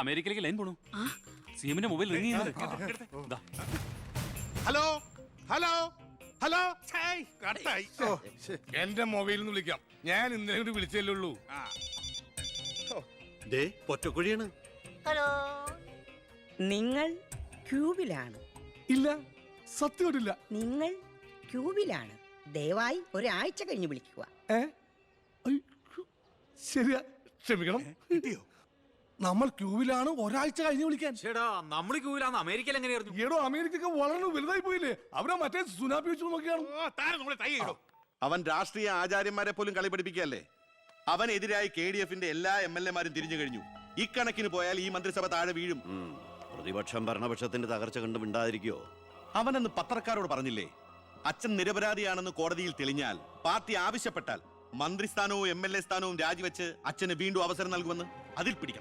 അമേരിക്കയിലേക്ക് ലൈൻ പോണു. സിഎമ്മിന്റെ mobile ring ചെയ്യുന്നുണ്ട്. ഹലോ ഹലോ ഹലോ കട്ടായി. എന്റെ മൊബൈലിൽ നിന്ന് വിളിക്കാം. ഞാൻ ഇന്നലെ കൂടി വിളിച്ചല്ലേ ഉള്ളൂ. പൊറ്റക്കുഴിയാണ്. ഹലോ, നിങ്ങൾ ക്യൂബിലാണ്? ഇല്ല, സത്യമായിട്ടില്ല. നിങ്ങൾ ക്യൂബിലാണ്. ദയവായി ഒരാഴ്ച കഴിഞ്ഞ് വിളിക്കുക. ശരിയാ, ക്ഷമിക്കണം. നമ്മൾ ക്യൂവിലാണ്, ഒരാഴ്ച കഴിഞ്ഞ് വിളിക്കാൻ. ചേടാ, നമ്മൾ ക്യൂവിലാണ്. അമേരിക്കയിൽ എങ്ങനെയായിരുന്നു? ഏടോ, അമേരിക്ക വളരെ വലുതായി പോയില്ലേ? അവരാ മറ്റേ സുനാപ്പി വെച്ചു നോക്കിയാണ്. അവൻ രാഷ്ട്രീയ ആചാര്യന്മാരെ പോലും കളി പഠിപ്പിക്കുകയല്ലേ. അവനെതിരായി KDF-ന്റെ എല്ലാ MLA-മാരും തിരിഞ്ഞു കഴിഞ്ഞു. ഇക്കണക്കിന് പോയാൽ ഈ മന്ത്രിസഭ താഴെ വീഴും. പ്രതിപക്ഷം ഭരണപക്ഷത്തിന്റെ തകർച്ച കണ്ട് മിണ്ടാതിരിക്കോ? അവനെന്ന് പത്രക്കാരോട് പറഞ്ഞില്ലേ, അച്ഛൻ നിരപരാധിയാണെന്ന് കോടതിയിൽ തെളിഞ്ഞാൽ പാർട്ടി ആവശ്യപ്പെട്ടാൽ മന്ത്രിസ്ഥാനവും MLA സ്ഥാനവും രാജിവെച്ച് അച്ഛന് വീണ്ടും അവസരം നൽകുമെന്ന്. അതിൽ പിടിക്കണം.